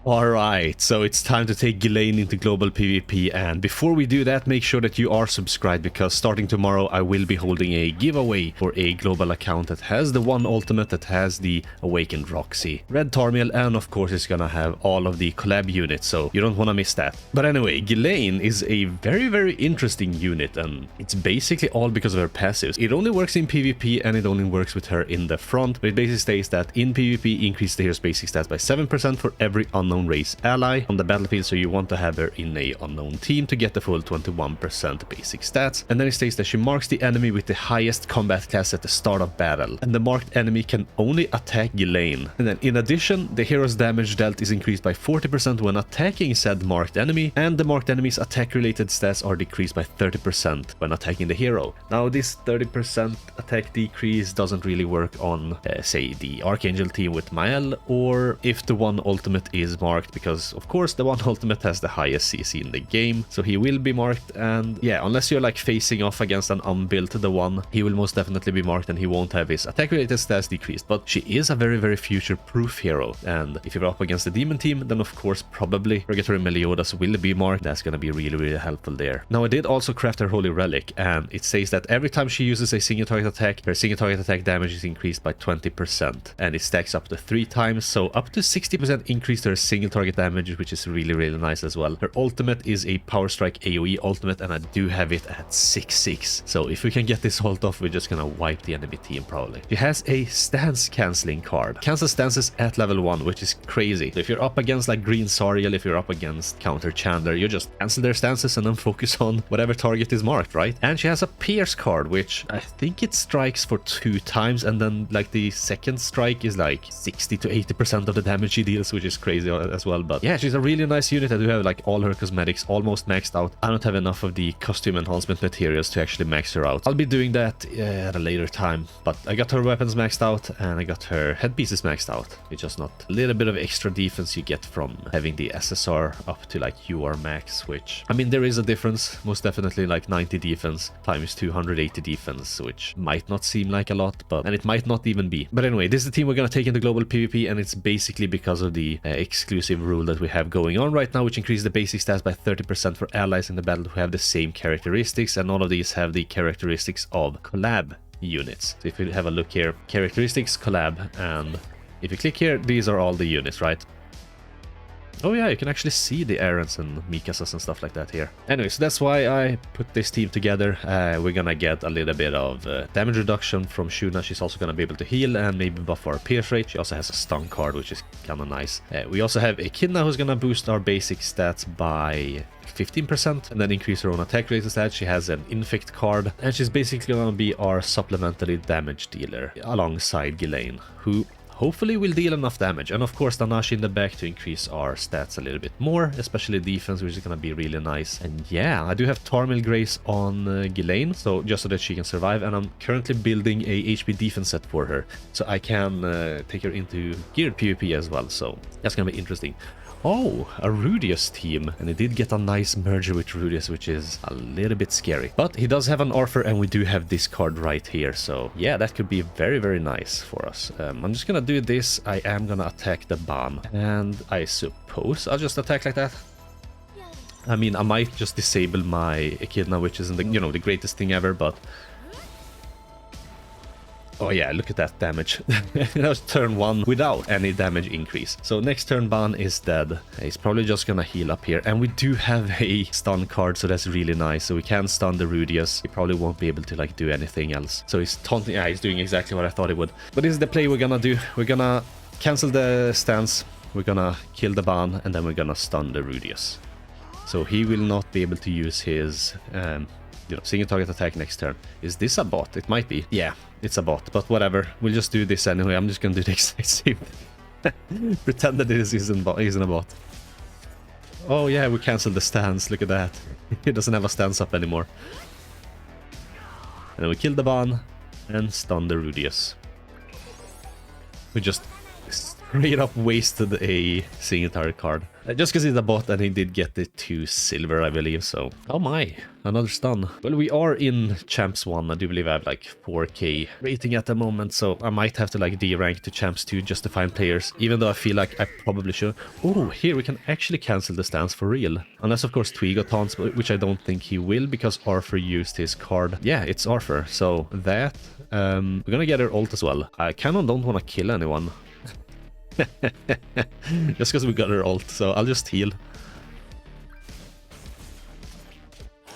Alright, so it's time to take Ghislaine into global PvP, and before we do that, make sure that you are subscribed, because starting tomorrow I will be holding a giveaway for a global account that has the one ultimate, that has the Awakened Roxy, Red Tarmiel, and of course it's gonna have all of the collab units, so you don't want to miss that. But anyway, Ghislaine is a very interesting unit, and it's basically all because of her passives. It only works in PvP and it only works with her in the front, but it basically states that in PvP increase the hero's basic stats by 7% for every unknown race ally on the battlefield, so you want to have her in a unknown team to get the full 21% basic stats. And then it states that she marks the enemy with the highest combat class at the start of battle, and the marked enemy can only attack Ghislaine. And then in addition, the hero's damage dealt is increased by 40% when attacking said marked enemy, and the marked enemy's attack related stats are decreased by 30% when attacking the hero. Now this 30% attack decrease doesn't really work on say the Archangel team with Mael, or if the one ultimate is marked, because of course the one ultimate has the highest CC in the game, so he will be marked. And yeah, unless you're like facing off against an unbuilt the one, he will most definitely be marked and he won't have his attack related stats decreased. But she is a very future proof hero, and if you're up against the demon team, then of course probably Purgatory Meliodas will be marked. That's gonna be really helpful there. Now I did also craft her Holy Relic, and it says that every time she uses a single target attack, her single target attack damage is increased by 20%, and it stacks up to 3 times, so up to 60% increase to her single target damage, which is really nice as well. Her ultimate is a Power Strike AoE ultimate, and I do have it at 6/6, so if we can get this ult off, we're just gonna wipe the enemy team probably. She has a stance cancelling card, cancel stances at level 1, which is crazy. So if you're up against like Green Sariel, if you're up against Counter Chandler, you just cancel their stances and then focus on whatever target is marked, right? And she has a Pierce card, which I think it strikes for 2 times, and then like the second strike is like 60 to 80% of the damage she deals, which is crazy as well. But yeah, she's a really nice unit. I do have like all her cosmetics almost maxed out. I don't have enough of the costume enhancement materials to actually max her out. I'll be doing that at a later time, but I got her weapons maxed out and I got her headpieces maxed out. It's just not a little bit of extra defense you get from having the SSR up to like UR max, which I mean there is a difference, most definitely, like 90 defense times 280 defense, which might not seem like a lot, but and it might not even be. But anyway, this is the team we're gonna take into global PvP, and it's basically because of the exclusive rule that we have going on right now, which increases the basic stats by 30% for allies in the battle who have the same characteristics, and all of these have the characteristics of collab units. So if we have a look here, characteristics, collab, and if you click here, these are all the units, right? Oh yeah, you can actually see the Errands and Mikasas and stuff like that here. Anyway, so that's why I put this team together. We're gonna get a little bit of damage reduction from Shuna. She's also gonna be able to heal and maybe buff our pierce rate. She also has a stun card, which is kinda nice. We also have Echidna, who's gonna boost our basic stats by 15% and then increase her own attack rate instead. She has an infect card, and she's basically gonna be our supplementary damage dealer alongside Ghislaine, who hopefully will deal enough damage. And of course Danashi in the back to increase our stats a little bit more, especially defense, which is gonna be really nice. And yeah, I do have Tarmiel Grace on Ghislaine, so just so that she can survive, and I'm currently building a HP defense set for her, so I can take her into geared PvP as well, so that's gonna be interesting. Oh, a Rudius team, and he did get a nice merger with Rudius, which is a little bit scary. But he does have an Arthur, and we do have this card right here, so yeah, that could be very nice for us. I'm just gonna do this. I am gonna attack the Ban, and I suppose I'll just attack like that. I mean, I might just disable my Echidna, which isn't the, you know, the greatest thing ever, but oh yeah, look at that damage. That was turn 1 without any damage increase. So next turn Ban is dead. He's probably just gonna heal up here. And we do have a stun card, so that's really nice. So we can stun the Rudius. He probably won't be able to like do anything else. So he's taunting. Yeah, he's doing exactly what I thought he would. But this is the play we're gonna do. We're gonna cancel the stance. We're gonna kill the Ban, and then we're gonna stun the Rudius. So he will not be able to use his you know, single target attack next turn. Is this a bot? It might be. Yeah, it's a bot, but whatever. We'll just do this anyway. I'm just gonna do the exact same thing. Pretend that this isn't a bot. Oh yeah, we canceled the stance. Look at that. He doesn't have a stance up anymore. And then we kill the Ban and stun the Rudius. We just straight up wasted a single target card. Just because he's a bot, and he did get the 2 silver, I believe, so. Oh my. another stun. Well, we are in Champs 1. I do believe I have like 4k rating at the moment, so I might have to like D-rank to Champs 2 just to find players, even though I feel like I probably should. Oh, here we can actually cancel the stance for real. Unless, of course, Twigo taunts, which I don't think he will, because Arthur used his card. Yeah, it's Arthur, so that... we're gonna get her ult as well. I kind of don't want to kill anyone. Just because we got her ult, so I'll just heal.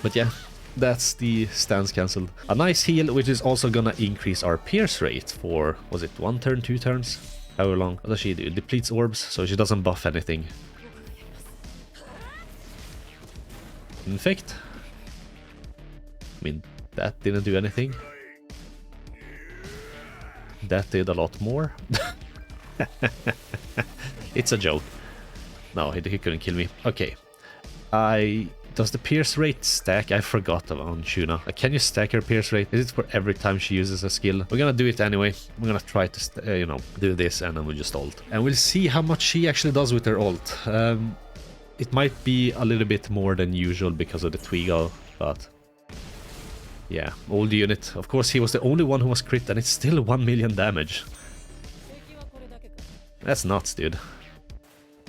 But yeah, that's the stance cancelled. A nice heal, which is also gonna increase our pierce rate for, was it 1 turn, 2 turns? How long? What does she do? Depletes orbs, so she doesn't buff anything. Infect? I mean, that didn't do anything. That did a lot more. It's a joke. No, he couldn't kill me. Okay. Does the pierce rate stack? I forgot about Shuna. Can you stack her pierce rate? Is it for every time she uses a skill? We're gonna do it anyway. We're gonna try to, you know, do this and then we'll just ult. And we'll see how much she actually does with her ult. It might be a little bit more than usual because of the Twigo, but... yeah, old unit. Of course, he was the only one who was crit and it's still 1 million damage. That's nuts, dude.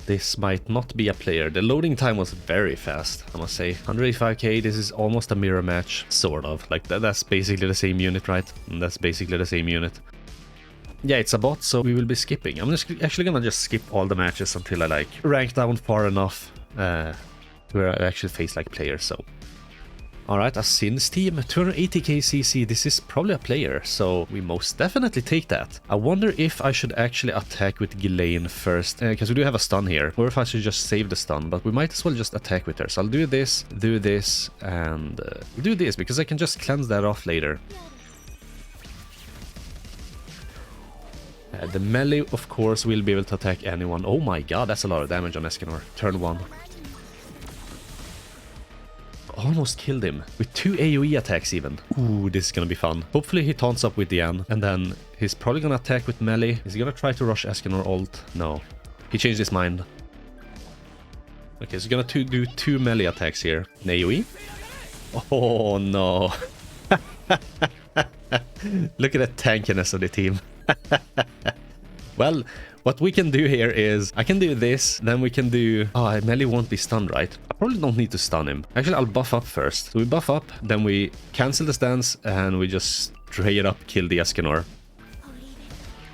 This might not be a player. The loading time was very fast, I must say. 185k, this is almost a mirror match. Sort of. Like, that's basically the same unit, right? And that's basically the same unit. Yeah, it's a bot, so we will be skipping. I'm just actually gonna just skip all the matches until I, like, rank down far enough where I actually face, like, players, so... Alright, a Sins team, 280k CC, this is probably a player, so we most definitely take that. I wonder if I should actually attack with Ghislaine first, because we do have a stun here, or if I should just save the stun, but we might as well just attack with her. So I'll do this, and do this, because I can just cleanse that off later. The melee, of course, will be able to attack anyone. Oh my god, that's a lot of damage on Escanor. Turn 1. Almost killed him with 2 AoE attacks even. Ooh, this is gonna be fun. Hopefully he taunts up with Diane, and then he's probably gonna attack with melee. Is he gonna try to rush Escanor ult? No. He changed his mind. Okay, so he's gonna do 2 melee attacks here. An AoE? Oh no. Look at the tankiness of the team. Well, what we can do here is, I can do this, then we can do... oh, melee won't be stunned, right? I probably don't need to stun him. Actually, I'll buff up first. So we buff up, then we cancel the stance, and we just straight up kill the Escanor.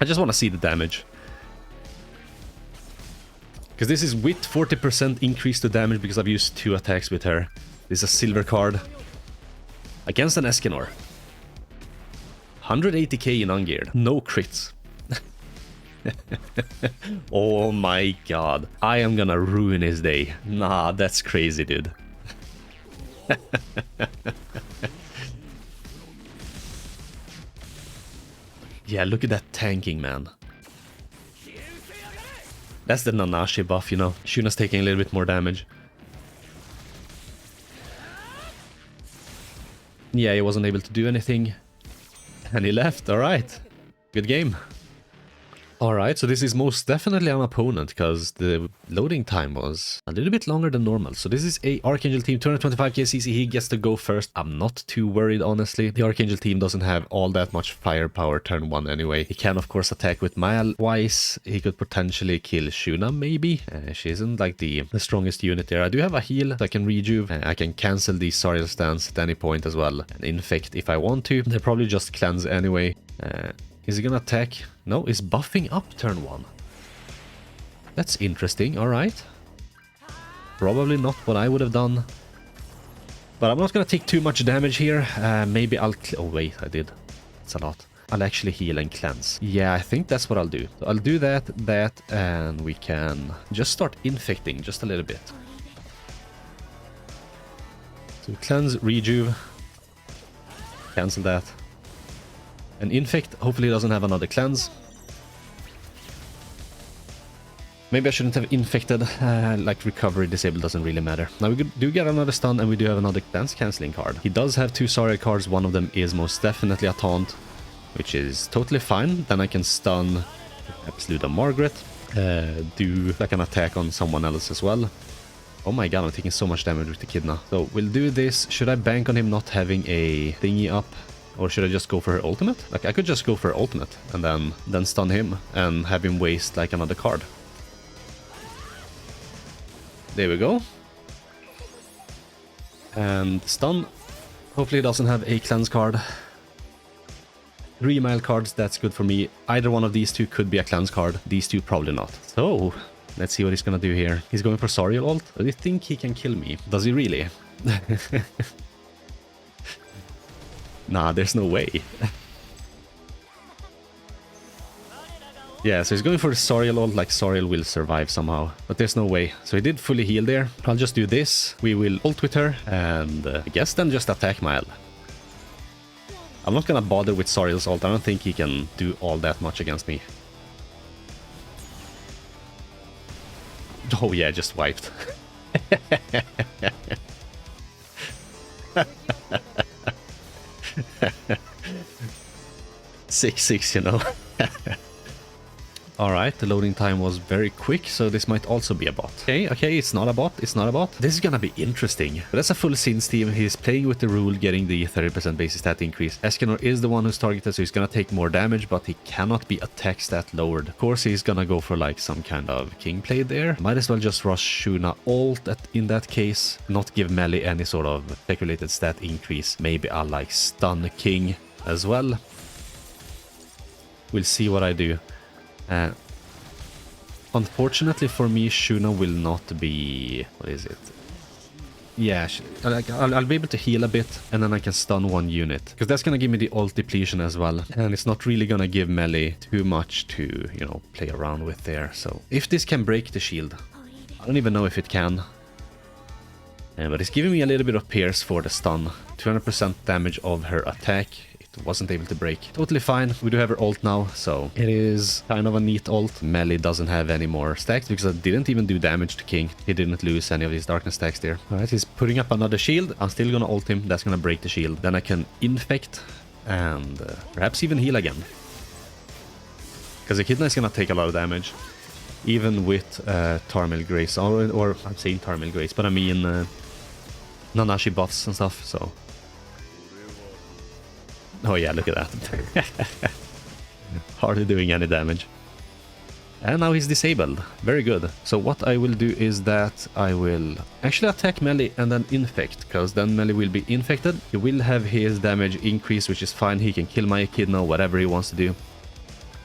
I just want to see the damage. Because this is with 40% increase to damage because I've used 2 attacks with her. This is a silver card. Against an Escanor. 180k in ungeared. No crits. Oh my god. I am gonna ruin his day. Nah, that's crazy, dude. Yeah, look at that tanking, man. That's the Nanashi buff, you know. Shuna's taking a little bit more damage. Yeah, he wasn't able to do anything. And he left, alright. Good game. Alright, so this is most definitely an opponent, because the loading time was a little bit longer than normal. So this is a Archangel team, 225k CC, he gets to go first. I'm not too worried, honestly. The Archangel team doesn't have all that much firepower turn 1 anyway. He can, of course, attack with Maya twice. He could potentially kill Shuna, maybe. She isn't like the strongest unit there. I do have a heal, so I can rejuve. I can cancel the Sariel stance at any point as well. And infect if I want to. They'll probably just cleanse anyway. Is he gonna attack? No, he's buffing up turn 1. That's interesting, alright. Probably not what I would have done. But I'm not gonna take too much damage here. Maybe I'll... oh wait, I did. It's a lot. I'll actually heal and cleanse. Yeah, I think that's what I'll do. So I'll do that, and we can just start infecting just a little bit. So cleanse, rejuve. Cancel that. And infect, hopefully he doesn't have another cleanse. Maybe I shouldn't have infected, like recovery disabled doesn't really matter. Now we do get another stun and we do have another cleanse cancelling card. He does have 2 Sariel cards, one of them is most definitely a taunt, which is totally fine. Then I can stun Absoluta Margaret, do like an attack on someone else as well. Oh my god, I'm taking so much damage with the Echidna. So we'll do this. Should I bank on him not having a thingy up? Or should I just go for her ultimate? Like, I could just go for her ultimate and then stun him and have him waste like another card. There we go. And stun. Hopefully it doesn't have a cleanse card. 3 mile cards, that's good for me. Either one of these two could be a cleanse card. These two probably not. So, let's see what he's gonna do here. He's going for Soriel ult. Do you think he can kill me? Does he really? Nah, there's no way. Yeah, so he's going for the Soriel ult, like Soriel will survive somehow. But there's no way. So he did fully heal there. I'll just do this. We will ult with her, and I guess then just attack Mile. I'm not gonna bother with Soriel's ult. I don't think he can do all that much against me. Oh yeah, just wiped. 6-6, you know. Alright, the loading time was very quick, so this might also be a bot. Okay, it's not a bot, it's not a bot. This is gonna be interesting. But that's a full Sins team. He's playing with the rule, getting the 30% basic stat increase. Escanor is the one who's targeted, so he's gonna take more damage, but he cannot be attack stat lowered. Of course, he's gonna go for like some kind of king play there. Might as well just rush Shuna ult in that case. Not give melee any sort of speculated stat increase. Maybe I'll like stun king as well. We'll see what I do. Unfortunately for me, Shuna will not be... What is it? Yeah, I'll be able to heal a bit, and then I can stun one unit. Because that's gonna give me the ult depletion as well. And it's not really gonna give melee too much to, you know, play around with there. So, if this can break the shield, I don't even know if it can. But it's giving me a little bit of pierce for the stun. 200% damage of her attack. Wasn't able to break. Totally fine. We do have her ult now, so it is kind of a neat ult. Melee doesn't have any more stacks because I didn't even do damage to King. He didn't lose any of his darkness stacks there. Alright, he's putting up another shield. I'm still gonna ult him. That's gonna break the shield. Then I can infect and perhaps even heal again. Because Echidna is gonna take a lot of damage. Even with Tarmil Grace. Or I'm saying Tarmil Grace, but I mean Nanashi buffs and stuff, so... Oh yeah, look at that. Hardly doing any damage. And now he's disabled. Very good. So what I will do is that I will actually attack melee and then infect, because then melee will be infected. He will have his damage increase, which is fine. He can kill my Echidna, whatever he wants to do.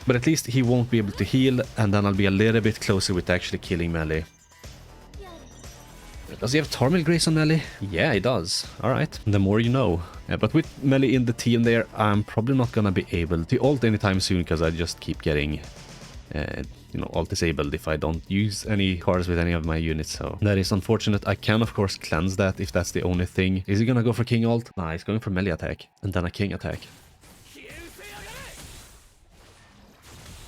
But at least he won't be able to heal, and then I'll be a little bit closer with actually killing melee. Does he have Tarmil Grace on melee? Yeah, he does. Alright, the more you know. But with melee in the team there, I'm probably not gonna be able to ult anytime soon, because I just keep getting, you know, ult disabled if I don't use any cards with any of my units, so that is unfortunate. I can, of course, cleanse that if that's the only thing. Is he gonna go for king ult? Nah, he's going for melee attack, and then a king attack.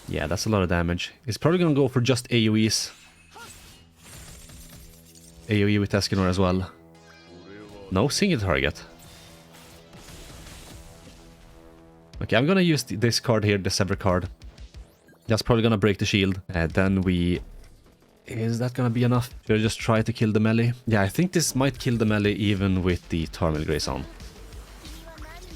Yeah, that's a lot of damage. He's probably gonna go for just AoEs. AoE with Escanor as well. No single target. Okay, I'm gonna use this card here, the Sever card. That's probably gonna break the shield. Then we... Is that gonna be enough? Should I just try to kill the melee? Yeah, I think this might kill the melee even with the Tarmil Grace on.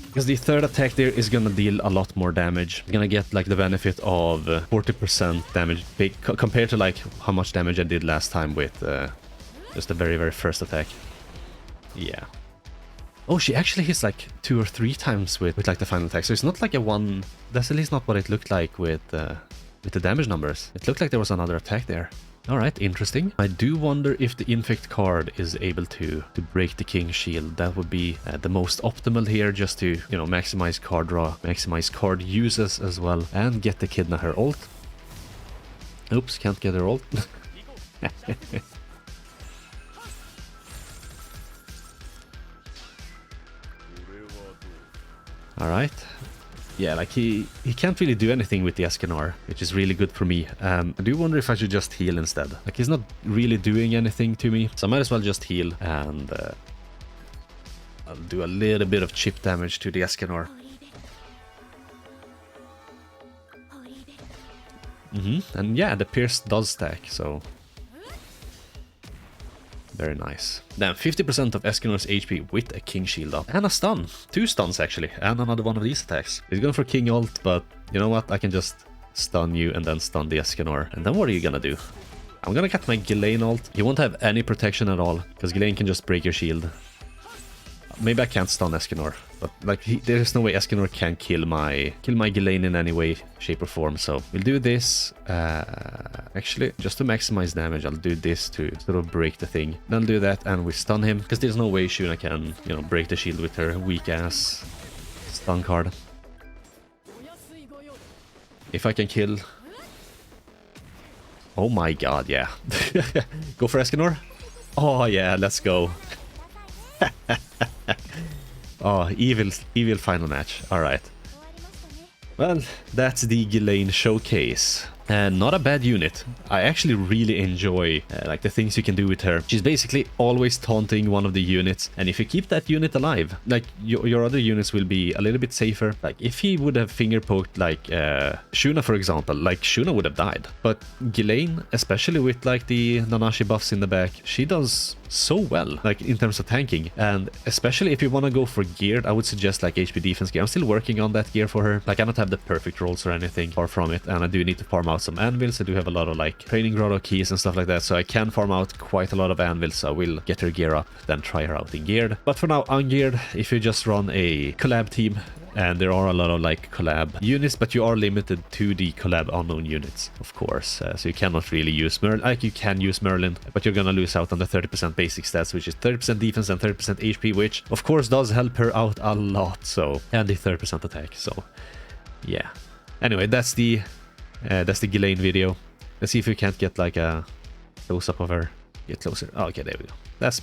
Because the third attack there is gonna deal a lot more damage. You're gonna get like the benefit of 40% damage compared to like how much damage I did last time with... just the very, very first attack. Yeah. Oh, she actually hits like 2 or 3 times with like the final attack. So it's not like a one... That's at least not what it looked like with the damage numbers. It looked like there was another attack there. Alright, interesting. I do wonder if the Infect card is able to break the King's Shield. That would be the most optimal here, just to, you know, maximize card draw, maximize card uses as well, and get the Echidna her ult. Oops, can't get her ult. Alright. Yeah, like he can't really do anything with the Escanor, which is really good for me. I do wonder if I should just heal instead. Like, he's not really doing anything to me, so I might as well just heal, and I'll do a little bit of chip damage to the Escanor. And yeah, the Pierce does stack, so... Very nice. Then 50% of Escanor's HP with a King Shield up. And a stun. 2 stuns actually. And another one of these attacks. He's going for King ult, but you know what? I can just stun you and then stun the Escanor. And then what are you gonna do? I'm gonna get my Ghislaine ult. He won't have any protection at all, because Ghislaine can just break your shield. Maybe I can't stun Escanor, but like there's no way Escanor can kill my Ghislaine in any way, shape or form. So we'll do this. Actually, just to maximize damage, I'll do this to sort of break the thing. Then I'll do that and we stun him, because there's no way Shuna can, you know, break the shield with her weak ass stun card. If I can kill. Oh my god, yeah. Go for Escanor. Oh yeah, let's go. Oh, evil final match. Alright. Well, that's the Ghislaine showcase. And not a bad unit. I actually really enjoy like the things you can do with her. She's basically always taunting one of the units, and if you keep that unit alive, like your other units will be a little bit safer. Like if he would have finger poked like Shuna, for example, like Shuna would have died. But Ghislaine, especially with like the Nanashi buffs in the back, she does so well, like in terms of tanking. And especially if you want to go for geared, I would suggest like HP defense gear. I'm still working on that gear for her. Like I don't have the perfect rolls or anything, far from it, and I do need to farm out some anvils. I do have a lot of like training grotto keys and stuff like that, so I can farm out quite a lot of anvils. So I will get her gear up, then try her out in geared. But for now, ungeared, if you just run a collab team, and there are a lot of like collab units, but you are limited to the collab unknown units, of course. So you cannot really use Merlin. Like you can use Merlin, but you're gonna lose out on the 30% basic stats, which is 30% defense and 30% HP, which of course does help her out a lot. So, and the 30% attack. So yeah. Anyway, that's the Ghislaine video. Let's see if we can't get like a close up of her. Get closer. Oh, okay, there we go. That's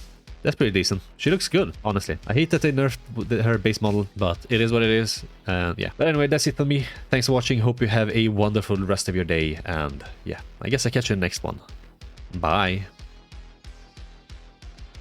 pretty decent. She looks good, honestly. I hate that they nerfed her base model, but it is what it is. And yeah. But anyway, that's it for me. Thanks for watching. Hope you have a wonderful rest of your day. And yeah, I guess I'll catch you in the next one. Bye.